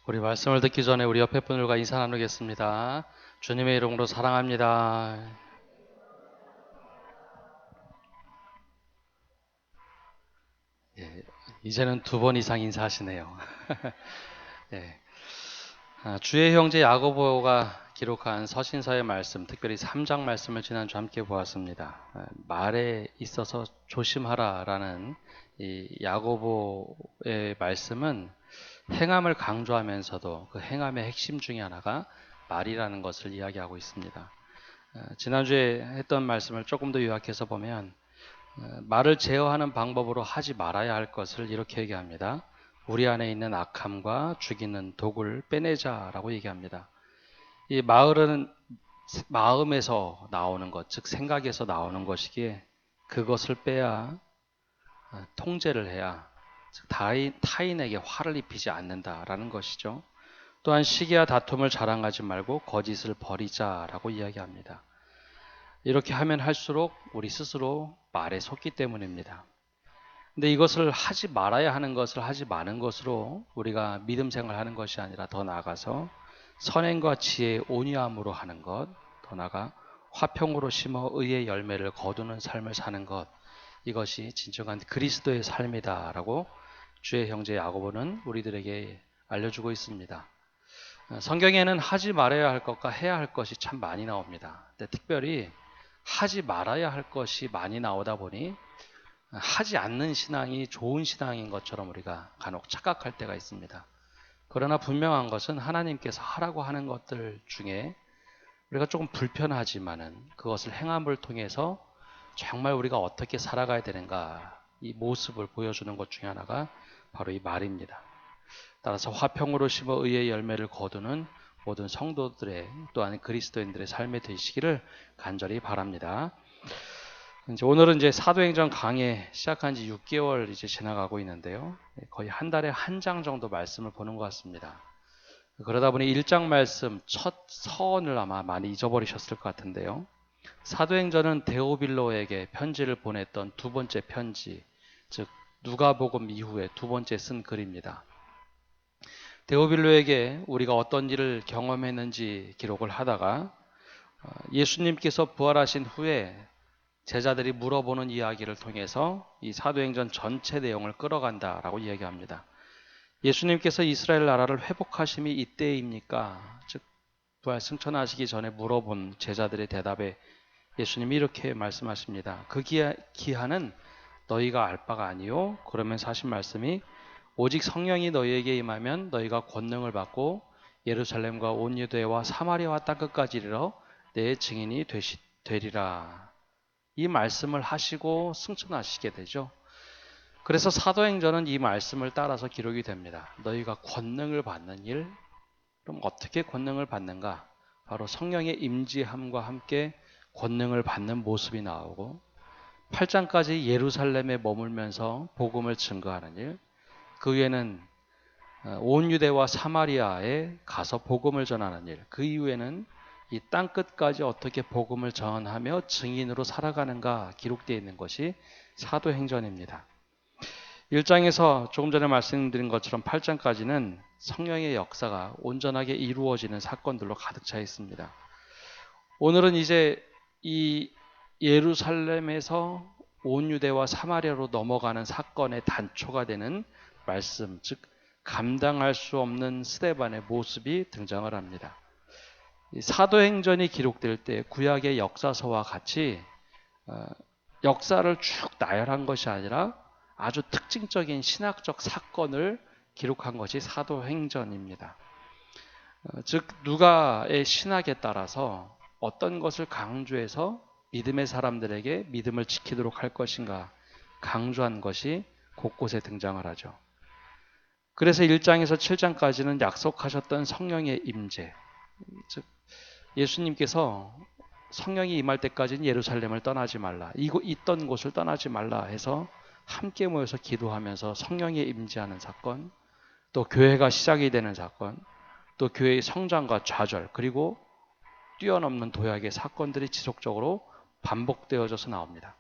우리 말씀을 듣기 전에 우리 옆에 분들과 인사 나누겠습니다. 주님의 이름으로 사랑합니다. 예, 이제는 두 번 이상 인사하시네요. 예, 주의 형제 야고보가 기록한 서신서의 말씀, 특별히 3장 말씀을 지난주 함께 보았습니다. 말에 있어서 조심하라라는 이 야고보의 말씀은 행함을 강조하면서도 그 행함의 핵심 중에 하나가 말이라는 것을 이야기하고 있습니다. 지난주에 했던 말씀을 조금 더 요약해서 보면 말을 제어하는 방법으로 하지 말아야 할 것을 이렇게 얘기합니다. 우리 안에 있는 악함과 죽이는 독을 빼내자라고 얘기합니다. 이 말은 마음에서 나오는 것, 즉 생각에서 나오는 것이기에 그것을 빼야 통제를 해야 즉 타인에게 화를 입히지 않는다라는 것이죠. 또한 시기와 다툼을 자랑하지 말고 거짓을 버리자라고 이야기합니다. 이렇게 하면 할수록 우리 스스로 말에 속기 때문입니다. 근데 이것을 하지 말아야 하는 것을 하지 마는 것으로 우리가 믿음 생활하는 것이 아니라 더 나아가서 선행과 지혜의 온유함으로 하는 것, 더 나아가 화평으로 심어 의의 열매를 거두는 삶을 사는 것, 이것이 진정한 그리스도의 삶이다라고 주의 형제 야고보는 우리들에게 알려주고 있습니다. 성경에는 하지 말아야 할 것과 해야 할 것이 참 많이 나옵니다. 근데 특별히 하지 말아야 할 것이 많이 나오다 보니 하지 않는 신앙이 좋은 신앙인 것처럼 우리가 간혹 착각할 때가 있습니다. 그러나 분명한 것은 하나님께서 하라고 하는 것들 중에 우리가 조금 불편하지만은 그것을 행함을 통해서 정말 우리가 어떻게 살아가야 되는가 이 모습을 보여주는 것 중에 하나가 바로 이 말입니다. 따라서 화평으로 심어 의의 열매를 거두는 모든 성도들의 또한 그리스도인들의 삶이 되시기를 간절히 바랍니다. 오늘은 이제 사도행전 강해 시작한 지 6개월 이제 지나가고 있는데요. 거의 한 달에 한 장 정도 말씀을 보는 것 같습니다. 그러다 보니 1장 말씀 첫 서원을 아마 많이 잊어버리셨을 것 같은데요. 사도행전은 데오빌로에게 편지를 보냈던 두 번째 편지, 즉 누가복음 이후에 두 번째 쓴 글입니다. 데오빌로에게 우리가 어떤 일을 경험했는지 기록을 하다가 예수님께서 부활하신 후에 제자들이 물어보는 이야기를 통해서 이 사도행전 전체 내용을 끌어간다라고 이야기합니다. 예수님께서 이스라엘 나라를 회복하심이 이때입니까? 즉 부활 승천하시기 전에 물어본 제자들의 대답에 예수님이 이렇게 말씀하십니다. 그 기한은 너희가 알 바가 아니요. 그러면서 하신 말씀이 오직 성령이 너희에게 임하면 너희가 권능을 받고 예루살렘과 온 유대와 사마리아와 땅끝까지 이르러 내 증인이 되리라. 이 말씀을 하시고 승천하시게 되죠. 그래서 사도행전은 이 말씀을 따라서 기록이 됩니다. 너희가 권능을 받는 일, 그럼 어떻게 권능을 받는가? 바로 성령의 임재함과 함께 권능을 받는 모습이 나오고 8장까지 예루살렘에 머물면서 복음을 증거하는 일, 그 위에는 온 유대와 사마리아에 가서 복음을 전하는 일, 그 이후에는 이 땅끝까지 어떻게 복음을 전하며 증인으로 살아가는가 기록되어 있는 것이 사도행전입니다. 1장에서 조금 전에 말씀드린 것처럼 8장까지는 성령의 역사가 온전하게 이루어지는 사건들로 가득 차 있습니다. 오늘은 이제 이 예루살렘에서 온 유대와 사마리아로 넘어가는 사건의 단초가 되는 말씀, 즉 감당할 수 없는 스데반의 모습이 등장을 합니다. 사도행전이 기록될 때 구약의 역사서와 같이 역사를 쭉 나열한 것이 아니라 아주 특징적인 신학적 사건을 기록한 것이 사도행전입니다. 즉 누가의 신학에 따라서 어떤 것을 강조해서 믿음의 사람들에게 믿음을 지키도록 할 것인가 강조한 것이 곳곳에 등장을 하죠. 그래서 1장에서 7장까지는 약속하셨던 성령의 임재, 즉 예수님께서 성령이 임할 때까지는 예루살렘을 떠나지 말라, 있던 곳을 떠나지 말라 해서 함께 모여서 기도하면서 성령이 임재하는 사건, 또 교회가 시작이 되는 사건, 또 교회의 성장과 좌절, 그리고 뛰어넘는 도약의 사건들이 지속적으로 반복되어져서 나옵니다.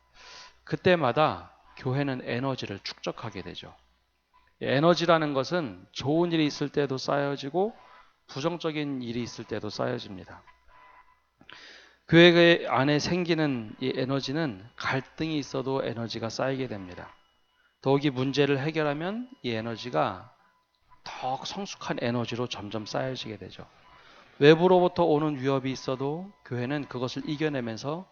그때마다 교회는 에너지를 축적하게 되죠. 에너지라는 것은 좋은 일이 있을 때도 쌓여지고 부정적인 일이 있을 때도 쌓여집니다. 교회 안에 생기는 이 에너지는 갈등이 있어도 에너지가 쌓이게 됩니다. 더욱이 문제를 해결하면 이 에너지가 더 성숙한 에너지로 점점 쌓여지게 되죠. 외부로부터 오는 위협이 있어도 교회는 그것을 이겨내면서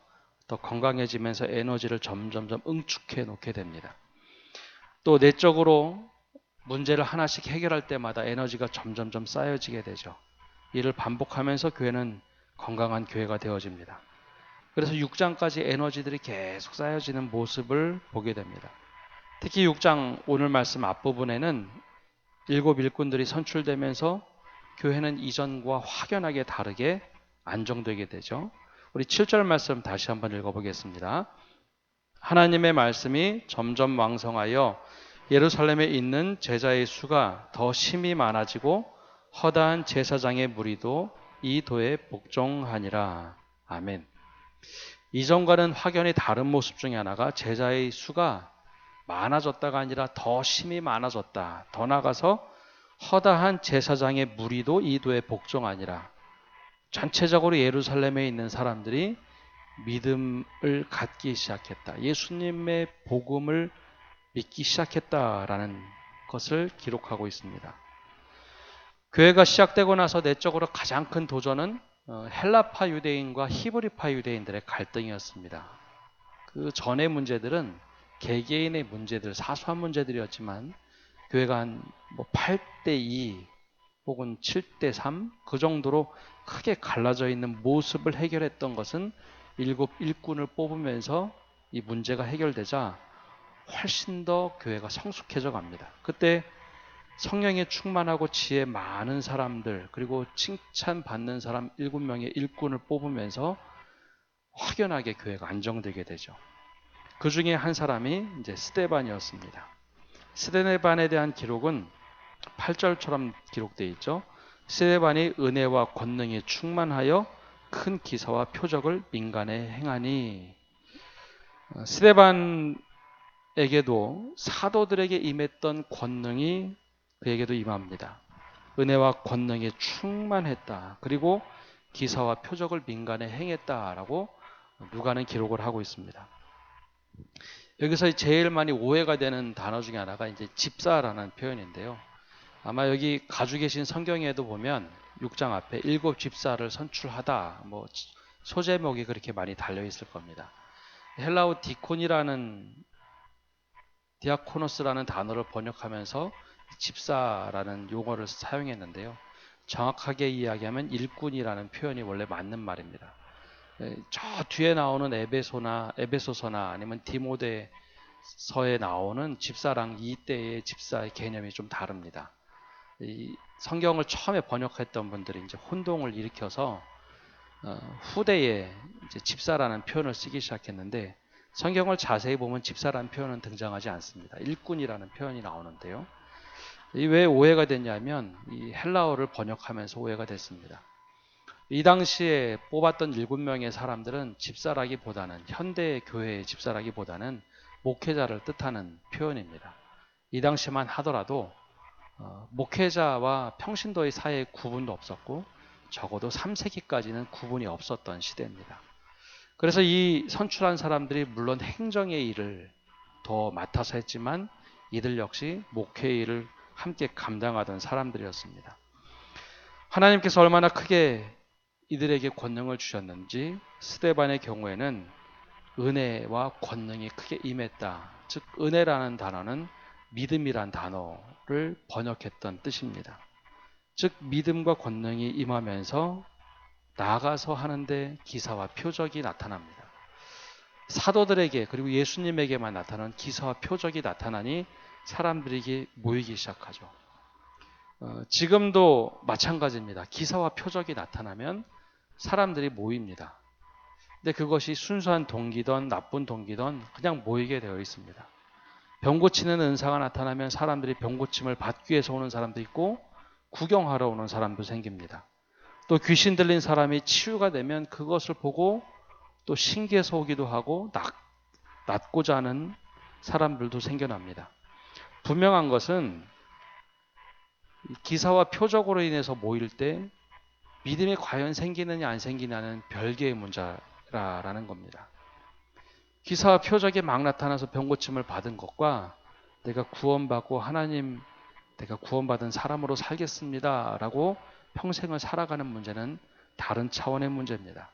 더 건강해지면서 에너지를 점점점 응축해 놓게 됩니다. 또 내적으로 문제를 하나씩 해결할 때마다 에너지가 점점점 쌓여지게 되죠. 이를 반복하면서 교회는 건강한 교회가 되어집니다. 그래서 6장까지 에너지들이 계속 쌓여지는 모습을 보게 됩니다. 특히 6장 오늘 말씀 앞부분에는 7 일꾼들이 선출되면서 교회는 이전과 확연하게 다르게 안정되게 되죠. 우리 7절 말씀 다시 한번 읽어보겠습니다. 하나님의 말씀이 점점 왕성하여 예루살렘에 있는 제자의 수가 더 심히 많아지고 허다한 제사장의 무리도 이 도에 복종하니라. 아멘. 이전과는 확연히 다른 모습 중에 하나가 제자의 수가 많아졌다가 아니라 더 심히 많아졌다. 더 나아가서 허다한 제사장의 무리도 이 도에 복종하니라. 전체적으로 예루살렘에 있는 사람들이 믿음을 갖기 시작했다. 예수님의 복음을 믿기 시작했다라는 것을 기록하고 있습니다. 교회가 시작되고 나서 내적으로 가장 큰 도전은 헬라파 유대인과 히브리파 유대인들의 갈등이었습니다. 그 전의 문제들은 개개인의 문제들, 사소한 문제들이었지만 교회가 한 8대2 혹은 7대3 그 정도로 크게 갈라져 있는 모습을 해결했던 것은 7 일꾼을 뽑으면서 이 문제가 해결되자 훨씬 더 교회가 성숙해져 갑니다. 그때 성령에 충만하고 지혜 많은 사람들 그리고 칭찬받는 사람 7명의 일꾼을 뽑으면서 확연하게 교회가 안정되게 되죠. 그 중에 한 사람이 이제 스데반이었습니다. 스데반에 대한 기록은 8절처럼 기록되어 있죠. 스데반이 은혜와 권능에 충만하여 큰 기사와 표적을 민간에 행하니. 스데반에게도 사도들에게 임했던 권능이 그에게도 임합니다. 은혜와 권능에 충만했다. 그리고 기사와 표적을 민간에 행했다라고 누가는 기록을 하고 있습니다. 여기서 제일 많이 오해가 되는 단어 중에 하나가 이제 집사라는 표현인데요. 아마 여기 가지고 계신 성경에도 보면 6장 앞에 7 집사를 선출하다 소제목이 그렇게 많이 달려 있을 겁니다. 헬라어 디아코노스라는 단어를 번역하면서 집사라는 용어를 사용했는데요. 정확하게 이야기하면 일꾼이라는 표현이 원래 맞는 말입니다. 저 뒤에 나오는 에베소서나 아니면 디모데서에 나오는 집사랑 이때의 집사의 개념이 좀 다릅니다. 이 성경을 처음에 번역했던 분들이 이제 혼동을 일으켜서 후대에 이제 집사라는 표현을 쓰기 시작했는데 성경을 자세히 보면 집사라는 표현은 등장하지 않습니다. 일꾼이라는 표현이 나오는데요. 왜 오해가 됐냐면 이 헬라어를 번역하면서 오해가 됐습니다. 이 당시에 뽑았던 7명의 사람들은 집사라기보다는 현대 교회의 집사라기보다는 목회자를 뜻하는 표현입니다. 이 당시만 하더라도 목회자와 평신도의 사이에 구분도 없었고 적어도 3세기까지는 구분이 없었던 시대입니다. 그래서 이 선출한 사람들이 물론 행정의 일을 더 맡아서 했지만 이들 역시 목회의 일을 함께 감당하던 사람들이었습니다. 하나님께서 얼마나 크게 이들에게 권능을 주셨는지 스데반의 경우에는 은혜와 권능이 크게 임했다. 즉 은혜라는 단어는 믿음이란 단어를 번역했던 뜻입니다. 즉 믿음과 권능이 임하면서 나아가서 하는데 기사와 표적이 나타납니다. 사도들에게 그리고 예수님에게만 나타난 기사와 표적이 나타나니 사람들에게 모이기 시작하죠. 지금도 마찬가지입니다. 기사와 표적이 나타나면 사람들이 모입니다. 근데 그것이 순수한 동기든 나쁜 동기든 그냥 모이게 되어 있습니다. 병 고치는 은사가 나타나면 사람들이 병 고침을 받기 위해서 오는 사람도 있고 구경하러 오는 사람도 생깁니다. 또 귀신 들린 사람이 치유가 되면 그것을 보고 또 신기해서 오기도 하고 낫고자 하는 사람들도 생겨납니다. 분명한 것은 기사와 표적으로 인해서 모일 때 믿음이 과연 생기느냐 안 생기냐는 별개의 문제라는 겁니다. 기사와 표적이 막 나타나서 병고침을 받은 것과 내가 구원받고 하나님, 내가 구원받은 사람으로 살겠습니다 라고 평생을 살아가는 문제는 다른 차원의 문제입니다.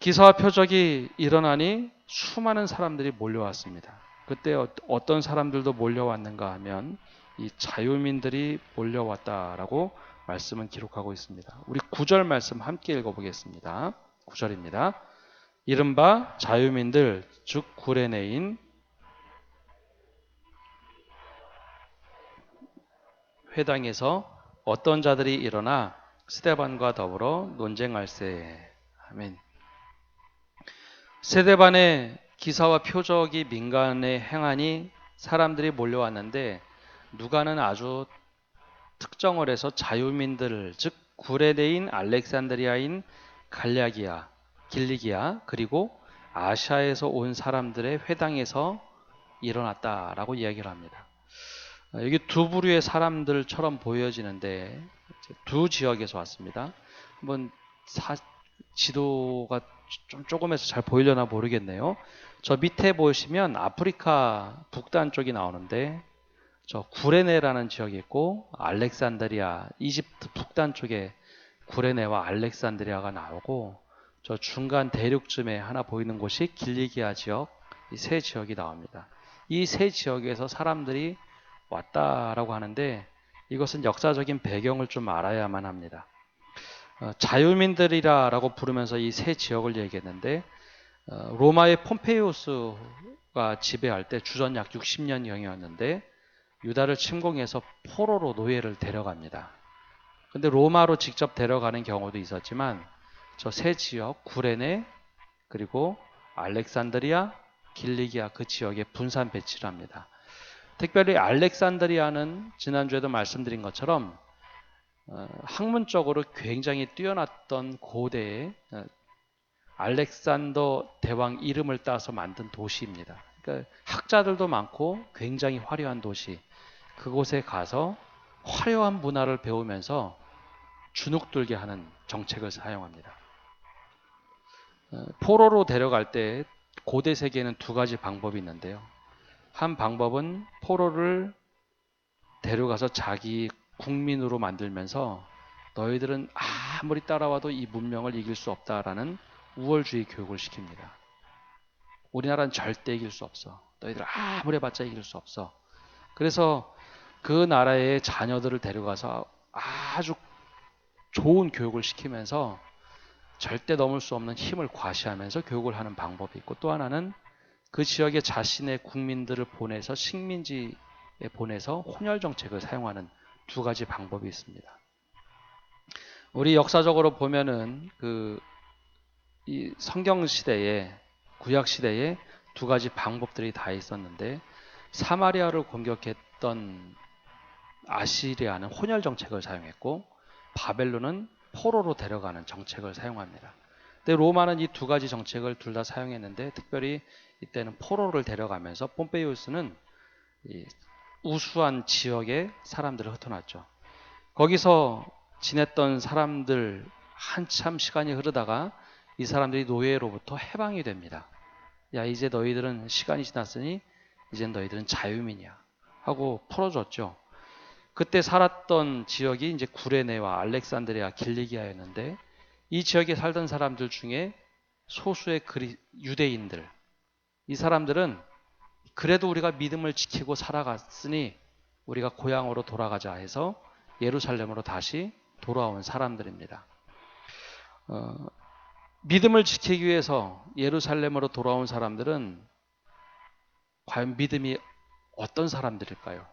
기사와 표적이 일어나니 수많은 사람들이 몰려왔습니다. 그때 어떤 사람들도 몰려왔는가 하면 이 자유민들이 몰려왔다라고 말씀은 기록하고 있습니다. 우리 9절 말씀 함께 읽어보겠습니다. 9절입니다. 이른바 자유민들 즉 구레네인 회당에서 어떤 자들이 일어나 스데반과 더불어 논쟁할세. 아멘. 스데반의 기사와 표적이 민간에 행하니 사람들이 몰려왔는데 누가는 아주 특정을 해서 자유민들 즉 구레네인 알렉산드리아인 갈라기아 길리기아 그리고 아시아에서 온 사람들의 회당에서 일어났다라고 이야기를 합니다. 여기 두 부류의 사람들처럼 보여지는데 두 지역에서 왔습니다. 한번 지도가 조금해서 잘 보이려나 모르겠네요. 저 밑에 보시면 아프리카 북단 쪽이 나오는데 저 구레네라는 지역이 있고 알렉산드리아 이집트 북단 쪽에 구레네와 알렉산드리아가 나오고 저 중간 대륙쯤에 하나 보이는 곳이 길리기아 지역 이 세 지역이 나옵니다. 이 세 지역에서 사람들이 왔다라고 하는데 이것은 역사적인 배경을 좀 알아야만 합니다. 자유민들이라고 부르면서 이 세 지역을 얘기했는데 로마의 폼페이우스가 지배할 때 주전 약 60년경이었는데 유다를 침공해서 포로로 노예를 데려갑니다. 근데 로마로 직접 데려가는 경우도 있었지만 저 세 지역 구레네 그리고 알렉산드리아 길리기아 그 지역에 분산 배치를 합니다. 특별히 알렉산드리아는 지난주에도 말씀드린 것처럼 학문적으로 굉장히 뛰어났던 고대의 알렉산더 대왕 이름을 따서 만든 도시입니다. 그러니까 학자들도 많고 굉장히 화려한 도시. 그곳에 가서 화려한 문화를 배우면서 주눅들게 하는 정책을 사용합니다. 포로로 데려갈 때 고대 세계에는 두 가지 방법이 있는데요. 한 방법은 포로를 데려가서 자기 국민으로 만들면서 너희들은 아무리 따라와도 이 문명을 이길 수 없다라는 우월주의 교육을 시킵니다. 우리나라는 절대 이길 수 없어. 너희들 아무리 해봤자 이길 수 없어. 그래서 그 나라의 자녀들을 데려가서 아주 좋은 교육을 시키면서 절대 넘을 수 없는 힘을 과시하면서 교육을 하는 방법이 있고 또 하나는 그 지역에 자신의 국민들을 보내서 식민지에 보내서 혼혈 정책을 사용하는 두 가지 방법이 있습니다. 우리 역사적으로 보면은 이 성경 시대에 구약 시대에 두 가지 방법들이 다 있었는데 사마리아를 공격했던 아시리아는 혼혈 정책을 사용했고 바벨론은 포로로 데려가는 정책을 사용합니다. 근데 로마는 이 두 가지 정책을 둘 다 사용했는데 특별히 이때는 포로를 데려가면서 폼페이우스는 이 우수한 지역에 사람들을 흩어놨죠. 거기서 지냈던 사람들 한참 시간이 흐르다가 이 사람들이 노예로부터 해방이 됩니다. 야 이제 너희들은 시간이 지났으니 이제 너희들은 자유민이야 하고 풀어줬죠. 그때 살았던 지역이 이제 구레네와 알렉산드리아 길리기아였는데 이 지역에 살던 사람들 중에 소수의 유대인들 이 사람들은 그래도 우리가 믿음을 지키고 살아갔으니 우리가 고향으로 돌아가자 해서 예루살렘으로 다시 돌아온 사람들입니다. 믿음을 지키기 위해서 예루살렘으로 돌아온 사람들은 과연 믿음이 어떤 사람들일까요?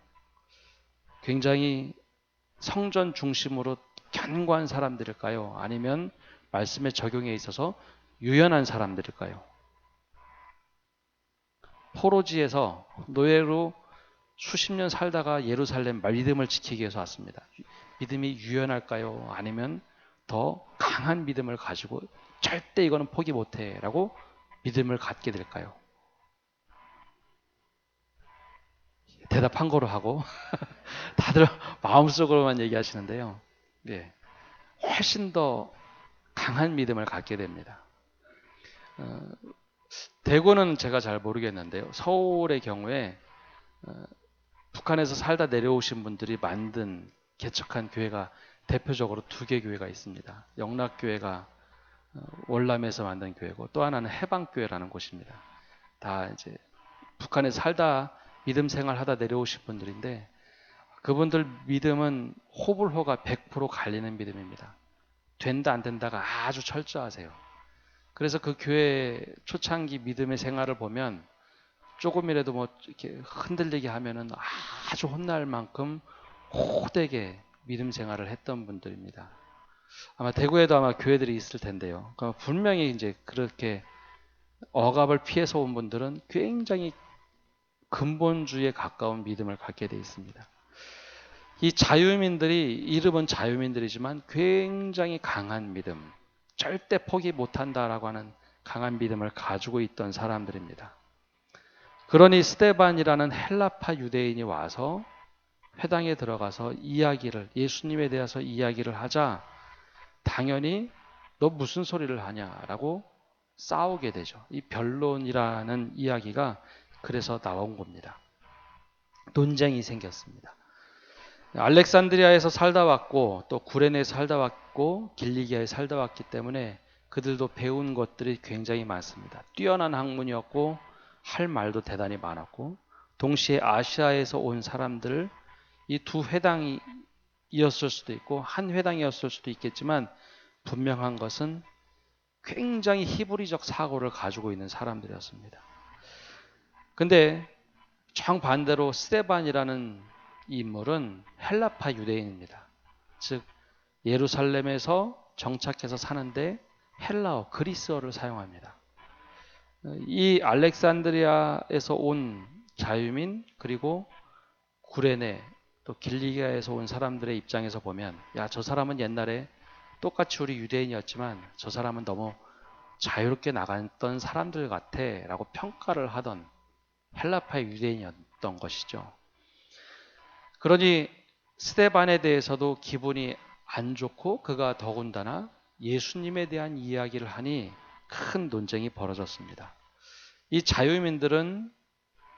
굉장히 성전 중심으로 견고한 사람들일까요? 아니면 말씀의 적용에 있어서 유연한 사람들일까요? 포로지에서 노예로 수십 년 살다가 예루살렘 믿음을 지키기 위해서 왔습니다. 믿음이 유연할까요? 아니면 더 강한 믿음을 가지고 절대 이거는 포기 못해 라고 믿음을 갖게 될까요? 대답한 거로 하고 다들 마음속으로만 얘기하시는데요. 예, 훨씬 더 강한 믿음을 갖게 됩니다. 대구는 제가 잘 모르겠는데요. 서울의 경우에 북한에서 살다 내려오신 분들이 만든 개척한 교회가 대표적으로 두 개 교회가 있습니다. 영락교회가 월남에서 만든 교회고 또 하나는 해방교회라는 곳입니다. 다 이제 북한에 살다 믿음 생활하다 내려오신 분들인데 그분들 믿음은 호불호가 100% 갈리는 믿음입니다. 된다 안 된다가 아주 철저하세요. 그래서 그 교회 초창기 믿음의 생활을 보면 조금이라도 뭐 이렇게 흔들리게 하면은 아주 혼날 만큼 호되게 믿음 생활을 했던 분들입니다. 아마 대구에도 아마 교회들이 있을 텐데요. 그러니까 분명히 이제 그렇게 억압을 피해서 온 분들은 굉장히 근본주의에 가까운 믿음을 갖게 돼 있습니다. 이 자유민들이 이름은 자유민들이지만 굉장히 강한 믿음, 절대 포기 못한다라고 하는 강한 믿음을 가지고 있던 사람들입니다. 그러니 스데반이라는 헬라파 유대인이 와서 회당에 들어가서 이야기를 예수님에 대해서 이야기를 하자 당연히 너 무슨 소리를 하냐라고 싸우게 되죠. 이 변론이라는 이야기가 그래서 나온 겁니다. 논쟁이 생겼습니다. 알렉산드리아에서 살다 왔고 또 구레네에서 살다 왔고 길리기아에 살다 왔기 때문에 그들도 배운 것들이 굉장히 많습니다. 뛰어난 학문이었고 할 말도 대단히 많았고 동시에 아시아에서 온 사람들 이 두 회당이었을 수도 있고 한 회당이었을 수도 있겠지만 분명한 것은 굉장히 히브리적 사고를 가지고 있는 사람들이었습니다. 근데 정반대로 스데반이라는 이 인물은 헬라파 유대인입니다. 즉 예루살렘에서 정착해서 사는데 헬라어, 그리스어를 사용합니다. 이 알렉산드리아에서 온 자유민 그리고 구레네 또 길리기아에서 온 사람들의 입장에서 보면 야, 저 사람은 옛날에 똑같이 우리 유대인이었지만 저 사람은 너무 자유롭게 나갔던 사람들 같아 라고 평가를 하던 헬라파의 유대인이었던 것이죠. 그러니 스데반에 대해서도 기분이 안 좋고 그가 더군다나 예수님에 대한 이야기를 하니 큰 논쟁이 벌어졌습니다. 이 자유민들은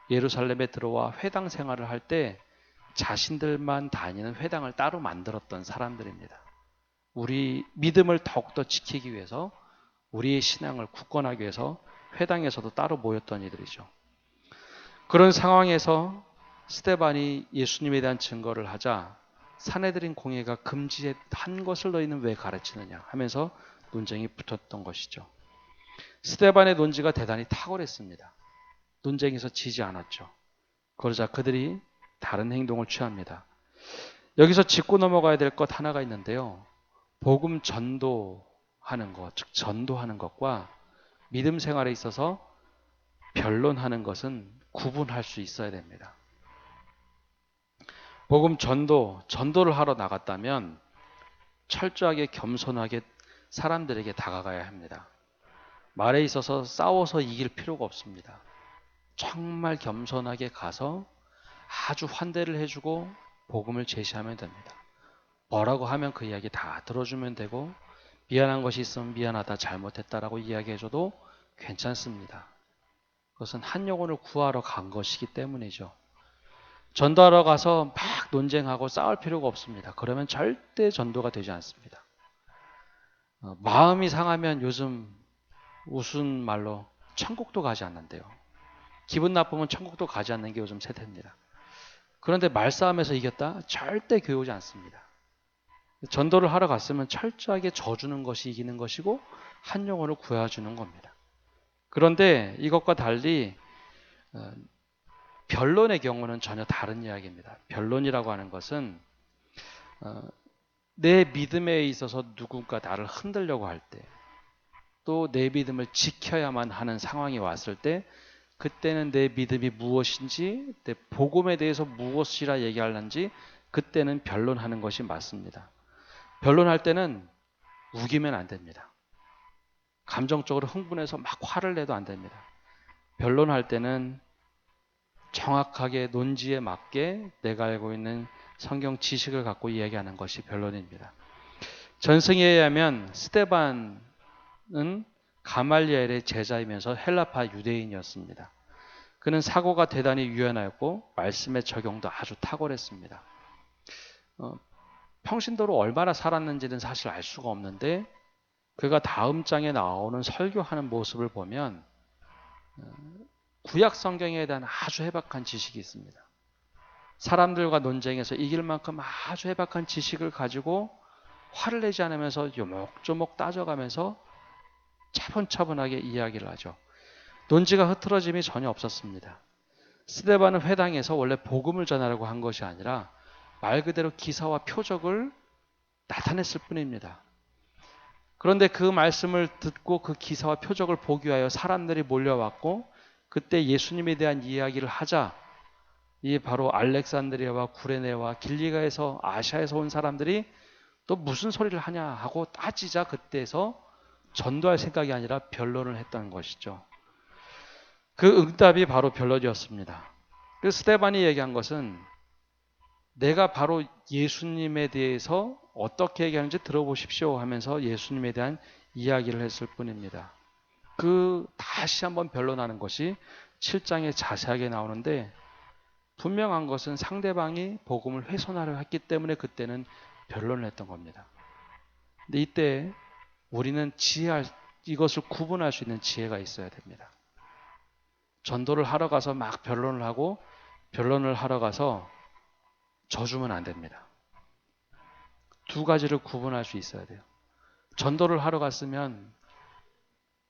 예루살렘에 들어와 회당 생활을 할 때 자신들만 다니는 회당을 따로 만들었던 사람들입니다. 우리 믿음을 더욱더 지키기 위해서 우리의 신앙을 굳건하기 위해서 회당에서도 따로 모였던 이들이죠. 그런 상황에서 스데반이 예수님에 대한 증거를 하자 사내들인 공회가 금지한 것을 너희는 왜 가르치느냐 하면서 논쟁이 붙었던 것이죠. 스데반의 논지가 대단히 탁월했습니다. 논쟁에서 지지 않았죠. 그러자 그들이 다른 행동을 취합니다. 여기서 짚고 넘어가야 될 것 하나가 있는데요. 복음 전도하는 것, 즉 전도하는 것과 믿음 생활에 있어서 변론하는 것은 구분할 수 있어야 됩니다. 복음 전도를 하러 나갔다면 철저하게 겸손하게 사람들에게 다가가야 합니다. 말에 있어서 싸워서 이길 필요가 없습니다. 정말 겸손하게 가서 아주 환대를 해주고 복음을 제시하면 됩니다. 뭐라고 하면 그 이야기 다 들어주면 되고 미안한 것이 있으면 미안하다 잘못했다라고 이야기해줘도 괜찮습니다. 그것은 한 영혼을 구하러 간 것이기 때문이죠. 전도하러 가서 막 논쟁하고 싸울 필요가 없습니다. 그러면 절대 전도가 되지 않습니다. 마음이 상하면 요즘 우스운 말로 천국도 가지 않는데요. 기분 나쁘면 천국도 가지 않는 게 요즘 세태입니다. 그런데 말싸움에서 이겼다? 절대 교회 오지 않습니다. 전도를 하러 갔으면 철저하게 져주는 것이 이기는 것이고 한 영혼을 구해주는 겁니다. 그런데 이것과 달리 변론의 경우는 전혀 다른 이야기입니다. 변론이라고 하는 것은 내 믿음에 있어서 누군가 나를 흔들려고 할 때, 또 내 믿음을 지켜야만 하는 상황이 왔을 때 그때는 내 믿음이 무엇인지, 내 복음에 대해서 무엇이라 얘기하는지 그때는 변론하는 것이 맞습니다. 변론할 때는 우기면 안 됩니다. 감정적으로 흥분해서 막 화를 내도 안 됩니다. 변론할 때는 정확하게 논지에 맞게 내가 알고 있는 성경 지식을 갖고 이야기하는 것이 변론입니다. 전승에 의하면 스데반은 가말리엘의 제자이면서 헬라파 유대인이었습니다. 그는 사고가 대단히 유연하였고 말씀의 적용도 아주 탁월했습니다. 평신도로 얼마나 살았는지는 사실 알 수가 없는데 그가 다음 장에 나오는 설교하는 모습을 보면 구약 성경에 대한 아주 해박한 지식이 있습니다. 사람들과 논쟁에서 이길 만큼 아주 해박한 지식을 가지고 화를 내지 않으면서 요목조목 따져가면서 차분차분하게 이야기를 하죠. 논지가 흐트러짐이 전혀 없었습니다. 스데반은 회당에서 원래 복음을 전하려고 한 것이 아니라 말 그대로 기사와 표적을 나타냈을 뿐입니다. 그런데 그 말씀을 듣고 그 기사와 표적을 보기 위하여 사람들이 몰려왔고 그때 예수님에 대한 이야기를 하자 이 바로 알렉산드리아와 구레네와 길리가에서 아시아에서 온 사람들이 또 무슨 소리를 하냐 하고 따지자 그때에서 전도할 생각이 아니라 변론을 했던 것이죠. 그 응답이 바로 변론이었습니다. 그 스데반이 얘기한 것은 내가 바로 예수님에 대해서 어떻게 얘기하는지 들어보십시오 하면서 예수님에 대한 이야기를 했을 뿐입니다. 다시 한번 변론하는 것이 7장에 자세하게 나오는데 분명한 것은 상대방이 복음을 훼손하려 했기 때문에 그때는 변론을 했던 겁니다. 근데 이때 우리는 이것을 구분할 수 있는 지혜가 있어야 됩니다. 전도를 하러 가서 막 변론을 하고 변론을 하러 가서 져주면 안 됩니다. 두 가지를 구분할 수 있어야 돼요. 전도를 하러 갔으면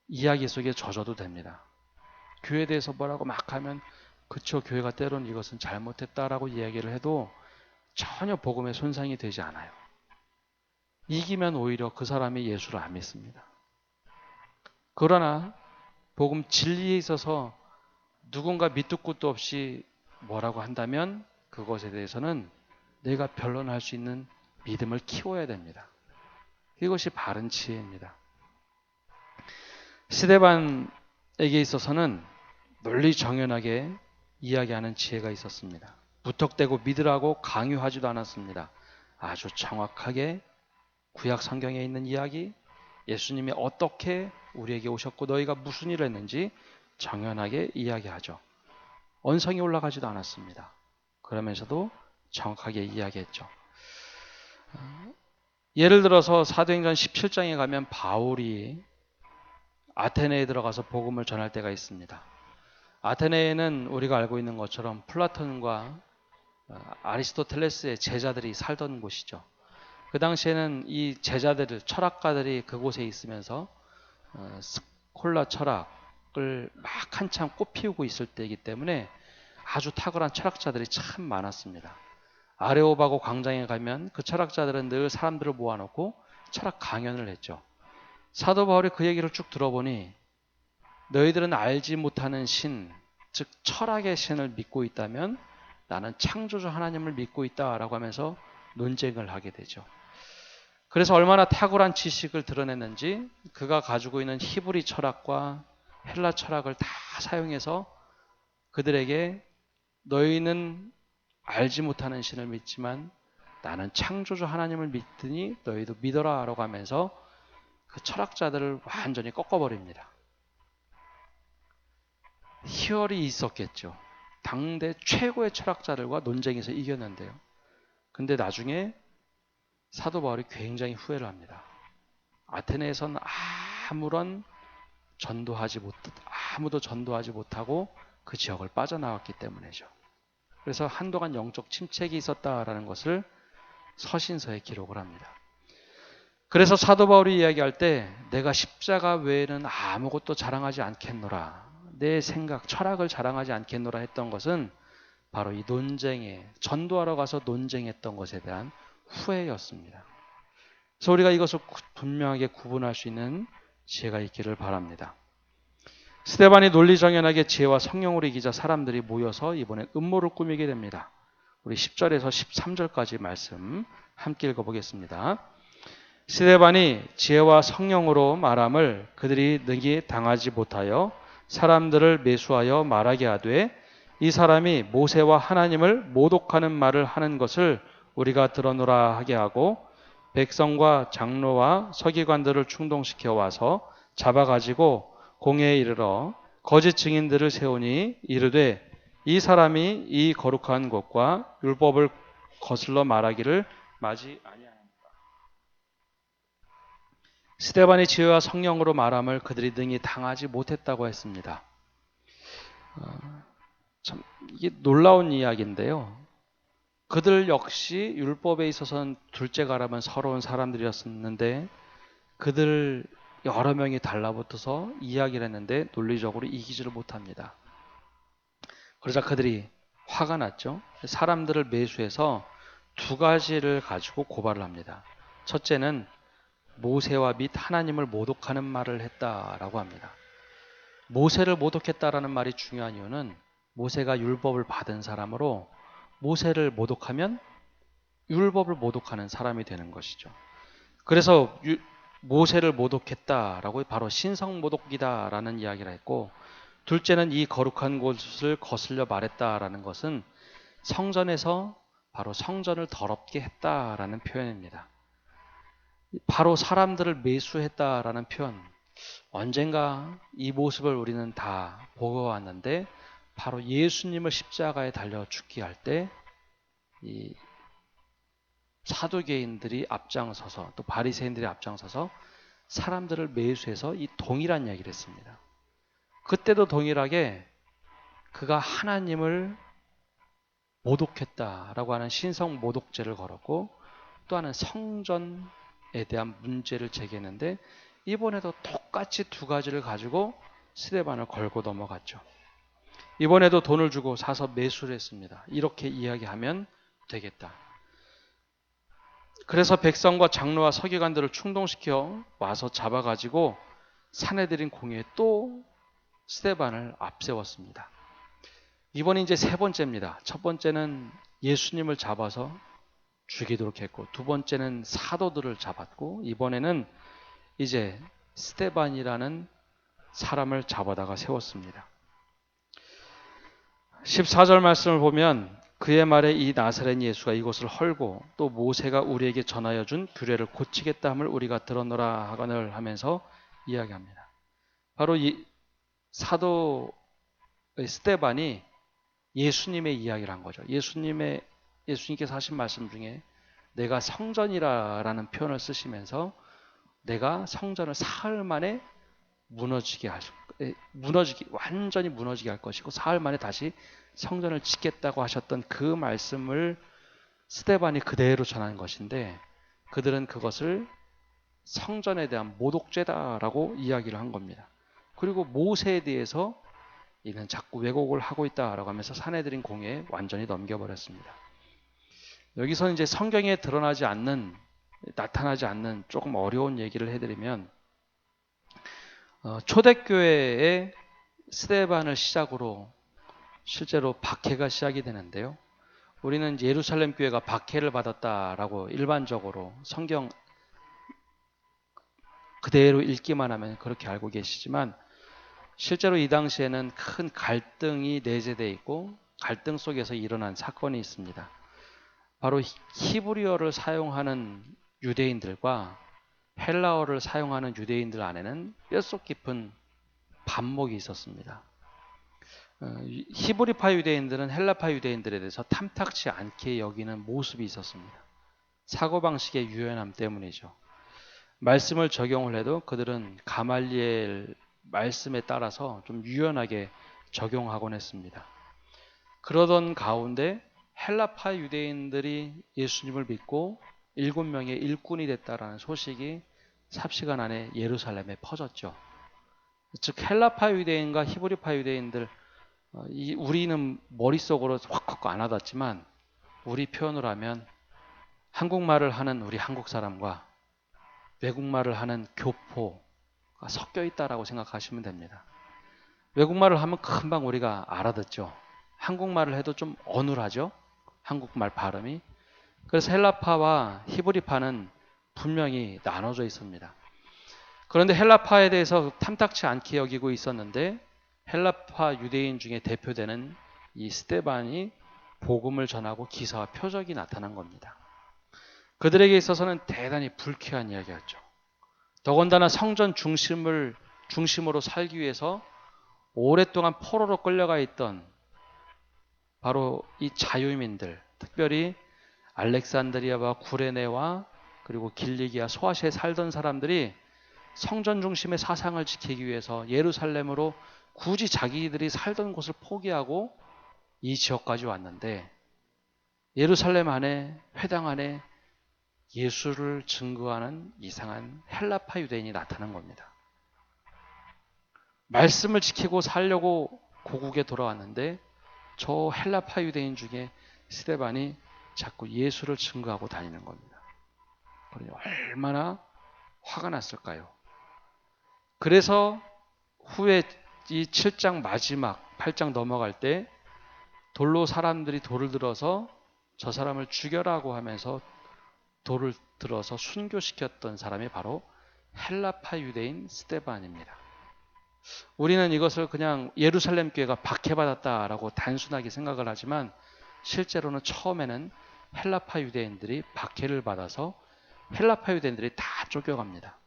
이야기 속에 져줘도 됩니다. 교회에 대해서 뭐라고 막 하면 그쵸, 교회가 때로는 이것은 잘못했다라고 이야기를 해도 전혀 복음에 손상이 되지 않아요. 이기면 오히려 그 사람이 예수를 안 믿습니다. 그러나 복음 진리에 있어서 누군가 밑도 끝도 없이 뭐라고 한다면 그것에 대해서는 내가 변론할 수 있는 믿음을 키워야 됩니다. 이것이 바른 지혜입니다. 스데반에게 있어서는 논리 정연하게 이야기하는 지혜가 있었습니다. 무턱대고 믿으라고 강요하지도 않았습니다. 아주 정확하게 구약 성경에 있는 이야기, 예수님이 어떻게 우리에게 오셨고 너희가 무슨 일을 했는지 정연하게 이야기하죠. 언성이 올라가지도 않았습니다. 그러면서도 정확하게 이야기했죠. 예를 들어서 사도행전 17장에 가면 바울이 아테네에 들어가서 복음을 전할 때가 있습니다. 아테네에는 우리가 알고 있는 것처럼 플라톤과 아리스토텔레스의 제자들이 살던 곳이죠. 그 당시에는 이 제자들, 철학가들이 그곳에 있으면서 스콜라 철학을 막 한참 꽃피우고 있을 때이기 때문에 아주 탁월한 철학자들이 참 많았습니다. 아레오바고 광장에 가면 그 철학자들은 늘 사람들을 모아놓고 철학 강연을 했죠. 사도 바울이 그 얘기를 쭉 들어보니 너희들은 알지 못하는 신, 즉 철학의 신을 믿고 있다면 나는 창조주 하나님을 믿고 있다라고 하면서 논쟁을 하게 되죠. 그래서 얼마나 탁월한 지식을 드러냈는지 그가 가지고 있는 히브리 철학과 헬라 철학을 다 사용해서 그들에게 너희는 알지 못하는 신을 믿지만 나는 창조주 하나님을 믿으니 너희도 믿어라 라고 하면서 그 철학자들을 완전히 꺾어버립니다. 희열이 있었겠죠. 당대 최고의 철학자들과 논쟁에서 이겼는데요. 근데 나중에 사도 바울이 굉장히 후회를 합니다. 아테네에서는 아무도 전도하지 못하고 그 지역을 빠져나왔기 때문이죠. 그래서 한동안 영적 침체기 있었다라는 것을 서신서에 기록을 합니다. 그래서 사도 바울이 이야기할 때 내가 십자가 외에는 아무것도 자랑하지 않겠노라. 내 생각, 철학을 자랑하지 않겠노라 했던 것은 바로 이 논쟁에 전도하러 가서 논쟁했던 것에 대한 후회였습니다. 그래서 우리가 이것을 분명하게 구분할 수 있는 지혜가 있기를 바랍니다. 스데반이 논리정연하게 지혜와 성령으로 이기자 사람들이 모여서 이번에 음모를 꾸미게 됩니다. 우리 10절에서 13절까지 말씀 함께 읽어보겠습니다. 스데반이 지혜와 성령으로 말함을 그들이 능히 당하지 못하여 사람들을 매수하여 말하게 하되 이 사람이 모세와 하나님을 모독하는 말을 하는 것을 우리가 드러노라 하게 하고 백성과 장로와 서기관들을 충동시켜 와서 잡아가지고 공회에 이르러 거짓 증인들을 세우니 이르되 이 사람이 이 거룩한 곳과 율법을 거슬러 말하기를 마지 아니하나이다. 스데반이 지혜와 성령으로 말함을 그들이 능히 당하지 못했다고 했습니다. 참 이게 놀라운 이야기인데요. 그들 역시 율법에 있어서는 둘째가라면 서러운 사람들이었는데 그들 여러 명이 달라붙어서 이야기를 했는데 논리적으로 이기지를 못합니다. 그러자 그들이 화가 났죠. 사람들을 매수해서 두 가지를 가지고 고발을 합니다. 첫째는 모세와 및 하나님을 모독하는 말을 했다라고 합니다. 모세를 모독했다라는 말이 중요한 이유는 모세가 율법을 받은 사람으로 모세를 모독하면 율법을 모독하는 사람이 되는 것이죠. 그래서 모세를 모독했다라고 바로 신성모독이다라는 이야기를 했고, 둘째는 이 거룩한 곳을 거슬려 말했다라는 것은 성전에서 바로 성전을 더럽게 했다라는 표현입니다. 바로 사람들을 매수했다라는 표현, 언젠가 이 모습을 우리는 다 보고 왔는데 바로 예수님을 십자가에 달려 죽게 할 때 이 사두개인들이 앞장서서 또 바리새인들이 앞장서서 사람들을 매수해서 이 동일한 이야기를 했습니다. 그때도 동일하게 그가 하나님을 모독했다라고 하는 신성 모독죄를 걸었고 또 하나는 성전에 대한 문제를 제기했는데 이번에도 똑같이 두 가지를 가지고 스데반을 걸고 넘어갔죠. 이번에도 돈을 주고 사서 매수를 했습니다. 이렇게 이야기하면 되겠다. 그래서 백성과 장로와 서기관들을 충동시켜 와서 잡아가지고 사내들인 공회에 또 스데반을 앞세웠습니다. 이번이 이제 세 번째입니다. 첫 번째는 예수님을 잡아서 죽이도록 했고, 두 번째는 사도들을 잡았고, 이번에는 이제 스데반이라는 사람을 잡아다가 세웠습니다. 14절 말씀을 보면 그의 말에 이 나사렛 예수가 이곳을 헐고 또 모세가 우리에게 전하여 준 규례를 고치겠다 함을 우리가 들었노라 하거늘 하면서 이야기합니다. 바로 이 사도 스데반이 예수님의 이야기를 한 거죠. 예수님께서 하신 말씀 중에 내가 성전이라는 표현을 쓰시면서 내가 성전을 사흘 만에 완전히 무너지게 할 것이고 사흘 만에 다시 성전을 짓겠다고 하셨던 그 말씀을 스데반이 그대로 전한 것인데 그들은 그것을 성전에 대한 모독죄다라고 이야기를 한 겁니다. 그리고 모세에 대해서 이는 자꾸 왜곡을 하고 있다라고 하면서 사내들인 공회에 완전히 넘겨버렸습니다. 여기서 이제 성경에 나타나지 않는 조금 어려운 얘기를 해드리면 초대교회의 스데반을 시작으로 실제로 박해가 시작이 되는데요. 우리는 예루살렘 교회가 박해를 받았다라고 일반적으로 성경 그대로 읽기만 하면 그렇게 알고 계시지만 실제로 이 당시에는 큰 갈등이 내재되어 있고 갈등 속에서 일어난 사건이 있습니다. 바로 히브리어를 사용하는 유대인들과 헬라어를 사용하는 유대인들 안에는 뼛속 깊은 반목이 있었습니다. 히브리파 유대인들은 헬라파 유대인들에 대해서 탐탁치 않게 여기는 모습이 있었습니다. 사고방식의 유연함 때문이죠. 말씀을 적용을 해도 그들은 가말리엘 말씀에 따라서 좀 유연하게 적용하곤 했습니다. 그러던 가운데 헬라파 유대인들이 예수님을 믿고 7명의 일꾼이 됐다라는 소식이 삽시간 안에 예루살렘에 퍼졌죠. 즉 헬라파 유대인과 히브리파 유대인들 우리는 머릿속으로 확확 안 와닿지만 우리 표현을 하면 한국말을 하는 우리 한국 사람과 외국말을 하는 교포가 섞여 있다라고 생각하시면 됩니다. 외국말을 하면 금방 우리가 알아듣죠. 한국말을 해도 좀 어눌하죠. 한국말 발음이. 그래서 헬라파와 히브리파는 분명히 나눠져 있습니다. 그런데 헬라파에 대해서 탐탁치 않게 여기고 있었는데 헬라파 유대인 중에 대표되는 이 스데반이 복음을 전하고 기사와 표적이 나타난 겁니다. 그들에게 있어서는 대단히 불쾌한 이야기였죠. 더군다나 성전 중심으로 살기 위해서 오랫동안 포로로 끌려가 있던 바로 이 자유민들, 특별히 알렉산드리아와 구레네와 그리고 길리기아, 소아시아에 살던 사람들이 성전 중심의 사상을 지키기 위해서 예루살렘으로 굳이 자기들이 살던 곳을 포기하고 이 지역까지 왔는데, 예루살렘 안에, 회당 안에 예수를 증거하는 이상한 헬라파 유대인이 나타난 겁니다. 말씀을 지키고 살려고 고국에 돌아왔는데 저 헬라파 유대인 중에 스데반이 자꾸 예수를 증거하고 다니는 겁니다. 그러니 얼마나 화가 났을까요? 그래서 후에 이 7장 마지막 8장 넘어갈 때 돌로 사람들이 돌을 들어서 저 사람을 죽여라고 하면서 돌을 들어서 순교시켰던 사람이 바로 헬라파 유대인 스데반입니다. 우리는 이것을 그냥 예루살렘 교회가 박해받았다라고 단순하게 생각을 하지만 실제로는 처음에는 헬라파 유대인들이 박해를 받아서 헬라파 유대인들이 다 쫓겨갑니다.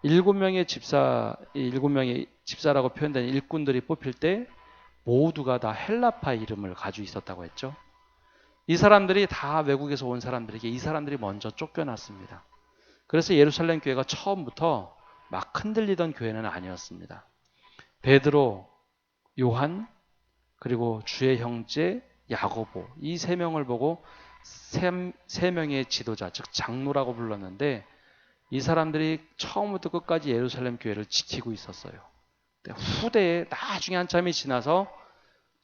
7명의 집사라고 표현된 일꾼들이 뽑힐 때 모두가 다 헬라파 이름을 가지고 있었다고 했죠. 이 사람들이 다 외국에서 온 사람들에게 이 사람들이 먼저 쫓겨났습니다. 그래서 예루살렘 교회가 처음부터 막 흔들리던 교회는 아니었습니다. 베드로, 요한, 그리고 주의 형제 야고보, 이 세 명을 보고 세 명의 지도자, 즉 장로라고 불렀는데, 이 사람들이 처음부터 끝까지 예루살렘 교회를 지키고 있었어요. 후대에 나중에 한참이 지나서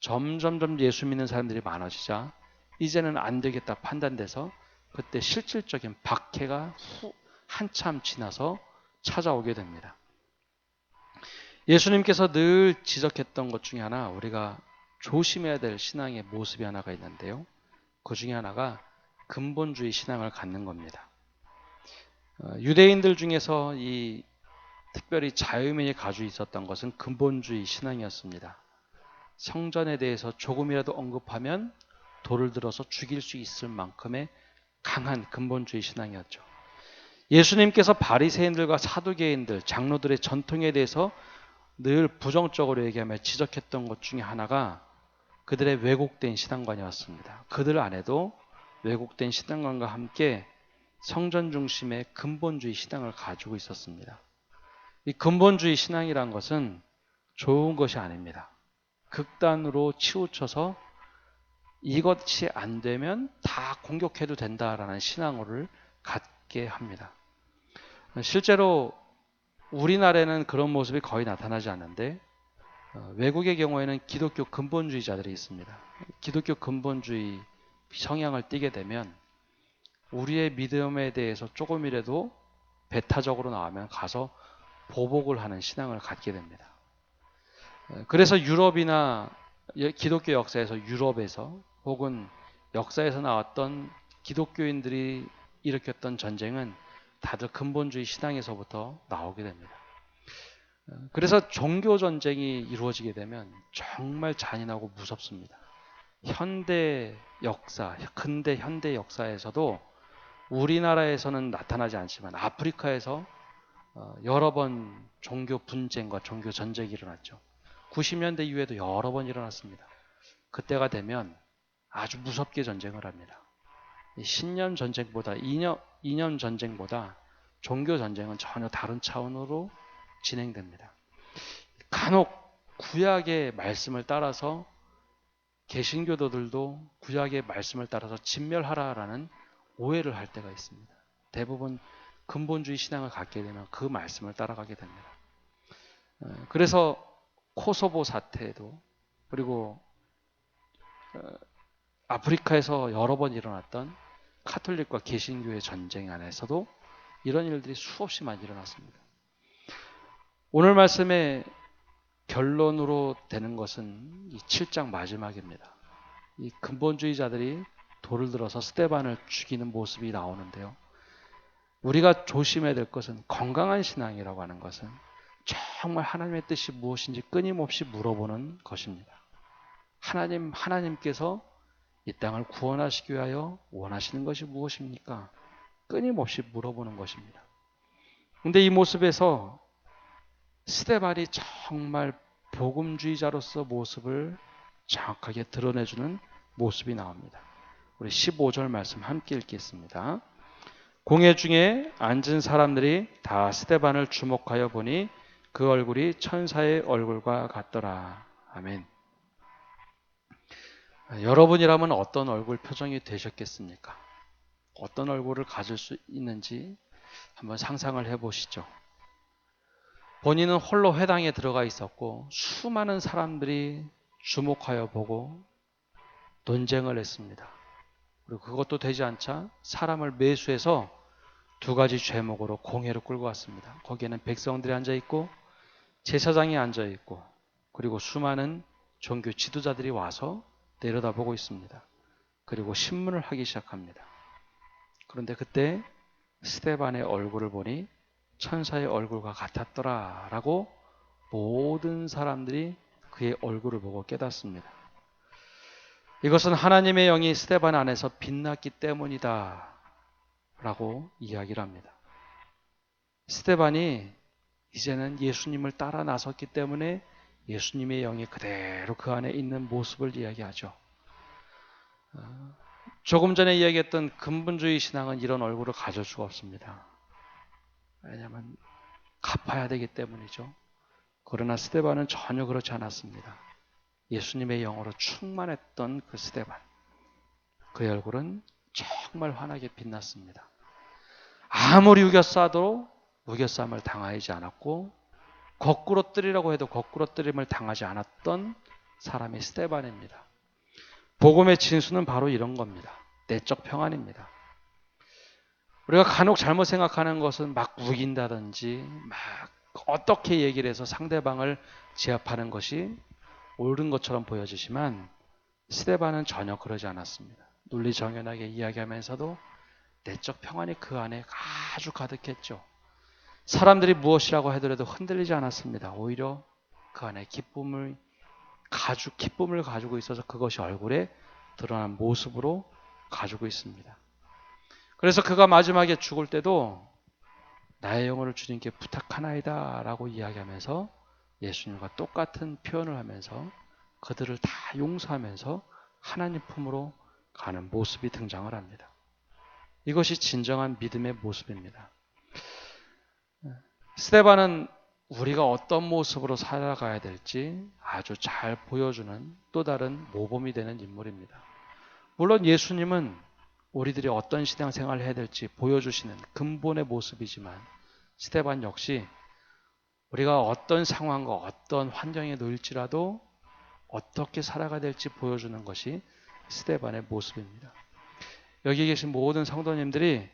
점점 예수 믿는 사람들이 많아지자 이제는 안 되겠다 판단돼서 그때 실질적인 박해가 한참 지나서 찾아오게 됩니다. 예수님께서 늘 지적했던 것 중에 하나, 우리가 조심해야 될 신앙의 모습이 하나가 있는데요. 그 중에 하나가 근본주의 신앙을 갖는 겁니다. 유대인들 중에서 이 특별히 자유민이 가지고 있었던 것은 근본주의 신앙이었습니다. 성전에 대해서 조금이라도 언급하면 돌을 들어서 죽일 수 있을 만큼의 강한 근본주의 신앙이었죠. 예수님께서 바리새인들과 사두개인들, 장로들의 전통에 대해서 늘 부정적으로 얘기하며 지적했던 것 중에 하나가 그들의 왜곡된 신앙관이었습니다. 그들 안에도 왜곡된 신앙관과 함께 성전 중심의 근본주의 신앙을 가지고 있었습니다. 이 근본주의 신앙이란 것은 좋은 것이 아닙니다. 극단으로 치우쳐서 이것이 안 되면 다 공격해도 된다라는 신앙을 갖게 합니다. 실제로 우리나라에는 그런 모습이 거의 나타나지 않는데 외국의 경우에는 기독교 근본주의자들이 있습니다. 기독교 근본주의 성향을 띠게 되면 우리의 믿음에 대해서 조금이라도 배타적으로 나오면 가서 보복을 하는 신앙을 갖게 됩니다. 그래서 유럽이나 기독교 역사에서 유럽에서 혹은 역사에서 나왔던 기독교인들이 일으켰던 전쟁은 다들 근본주의 신앙에서부터 나오게 됩니다. 그래서 종교 전쟁이 이루어지게 되면 정말 잔인하고 무섭습니다. 현대 역사에서도 우리나라에서는 나타나지 않지만 아프리카에서 여러 번 종교 분쟁과 종교 전쟁이 일어났죠. 90년대 이후에도 여러 번 일어났습니다. 그때가 되면 아주 무섭게 전쟁을 합니다. 신년 전쟁보다 이념 전쟁보다 종교 전쟁은 전혀 다른 차원으로 진행됩니다. 간혹 구약의 말씀을 따라서 개신교도들도 구약의 말씀을 따라서 진멸하라라는 오해를 할 때가 있습니다. 대부분 근본주의 신앙을 갖게 되면 그 말씀을 따라가게 됩니다. 그래서 코소보 사태에도, 그리고 아프리카에서 여러 번 일어났던 카톨릭과 개신교의 전쟁 안에서도 이런 일들이 수없이 많이 일어났습니다. 오늘 말씀의 결론으로 되는 것은 이 7장 마지막입니다. 이 근본주의자들이 돌을 들어서 스데반을 죽이는 모습이 나오는데요. 우리가 조심해야 될 것은 건강한 신앙이라고 하는 것은 정말 하나님의 뜻이 무엇인지 끊임없이 물어보는 것입니다. 하나님께서 이 땅을 구원하시기 위하여 원하시는 것이 무엇입니까? 끊임없이 물어보는 것입니다. 근데 이 모습에서 스데반이 정말 복음주의자로서 모습을 정확하게 드러내주는 모습이 나옵니다. 우리 15절 말씀 함께 읽겠습니다. 공회 중에 앉은 사람들이 다 스데반을 주목하여 보니 그 얼굴이 천사의 얼굴과 같더라. 아멘. 여러분이라면 어떤 얼굴 표정이 되셨겠습니까? 어떤 얼굴을 가질 수 있는지 한번 상상을 해보시죠. 본인은 홀로 회당에 들어가 있었고 수많은 사람들이 주목하여 보고 논쟁을 했습니다. 그리고 그것도 되지 않자 사람을 매수해서 두 가지 죄목으로 공회로 끌고 왔습니다. 거기에는 백성들이 앉아있고 제사장이 앉아있고 그리고 수많은 종교 지도자들이 와서 내려다보고 있습니다. 그리고 신문을 하기 시작합니다. 그런데 그때 스데반의 얼굴을 보니 천사의 얼굴과 같았더라 라고 모든 사람들이 그의 얼굴을 보고 깨닫습니다. 이것은 하나님의 영이 스데반 안에서 빛났기 때문이다 라고 이야기를 합니다. 스데반이 이제는 예수님을 따라 나섰기 때문에 예수님의 영이 그대로 그 안에 있는 모습을 이야기하죠. 조금 전에 이야기했던 근본주의 신앙은 이런 얼굴을 가질 수가 없습니다. 왜냐하면 갚아야 되기 때문이죠. 그러나 스데반은 전혀 그렇지 않았습니다. 예수님의 영으로 충만했던 그 스데반, 그의 얼굴은 정말 환하게 빛났습니다. 아무리 우겨싸도 우겨쌈을 당하지 않았고 거꾸로 뜨리라고 해도 거꾸로 뜨림을 당하지 않았던 사람이 스데반입니다. 복음의 진수는 바로 이런 겁니다. 내적 평안입니다. 우리가 간혹 잘못 생각하는 것은 막 우긴다든지 막 어떻게 얘기를 해서 상대방을 제압하는 것이 옳은 것처럼 보여지지만 스데반은 전혀 그러지 않았습니다. 논리정연하게 이야기하면서도 내적 평안이 그 안에 아주 가득했죠. 사람들이 무엇이라고 하더라도 흔들리지 않았습니다. 오히려 그 안에 기쁨을 가지고 있어서 그것이 얼굴에 드러난 모습으로 가지고 있습니다. 그래서 그가 마지막에 죽을 때도 나의 영혼을 주님께 부탁하나이다 라고 이야기하면서 예수님과 똑같은 표현을 하면서 그들을 다 용서하면서 하나님 품으로 가는 모습이 등장을 합니다. 이것이 진정한 믿음의 모습입니다. 스데반은 우리가 어떤 모습으로 살아가야 될지 아주 잘 보여주는 또 다른 모범이 되는 인물입니다. 물론 예수님은 우리들이 어떤 신앙생활을 해야 될지 보여주시는 근본의 모습이지만 스데반 역시 우리가 어떤 상황과 어떤 환경에 놓일지라도 어떻게 살아가야 될지 보여주는 것이 스데반의 모습입니다. 여기 계신 모든 성도님들이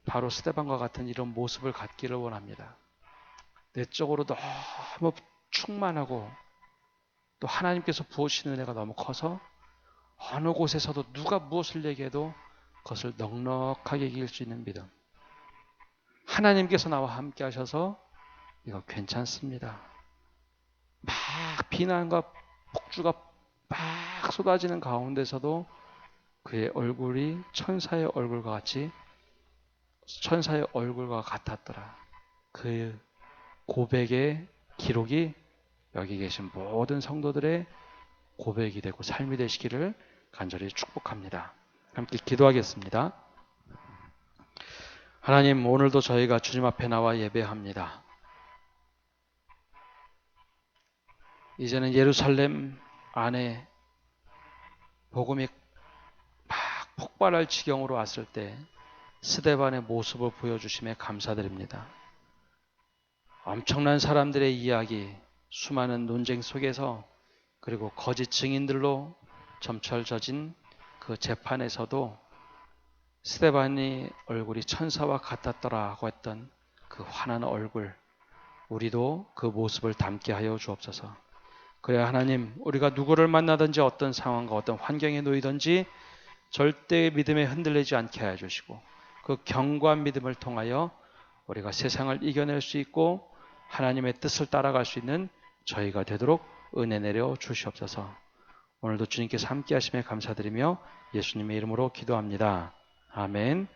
바로 스데반과 같은 이런 모습을 갖기를 원합니다. 내적으로 너무 충만하고 또 하나님께서 부으시는 은혜가 너무 커서 어느 곳에서도 누가 무엇을 얘기해도 그것을 넉넉하게 이길 수 있는 믿음. 하나님께서 나와 함께 하셔서 이거 괜찮습니다. 막 비난과 폭주가 막 쏟아지는 가운데서도 그의 얼굴이 천사의 얼굴과 같았더라. 그 고백의 기록이 여기 계신 모든 성도들의 고백이 되고 삶이 되시기를 간절히 축복합니다. 함께 기도하겠습니다. 하나님, 오늘도 저희가 주님 앞에 나와 예배합니다. 이제는 예루살렘 안에 복음이 막 폭발할 지경으로 왔을 때 스데반의 모습을 보여주심에 감사드립니다. 엄청난 사람들의 이야기, 수많은 논쟁 속에서 그리고 거짓 증인들로 점철져진 그 재판에서도 스데반이 얼굴이 천사와 같았더라고 했던 그 환한 얼굴, 우리도 그 모습을 담게 하여 주옵소서. 그래야 하나님, 우리가 누구를 만나든지 어떤 상황과 어떤 환경에 놓이든지 절대 믿음에 흔들리지 않게 하여 주시고 그 견고한 믿음을 통하여 우리가 세상을 이겨낼 수 있고 하나님의 뜻을 따라갈 수 있는 저희가 되도록 은혜 내려 주시옵소서. 오늘도 주님께서 함께 하심에 감사드리며 예수님의 이름으로 기도합니다. 아멘.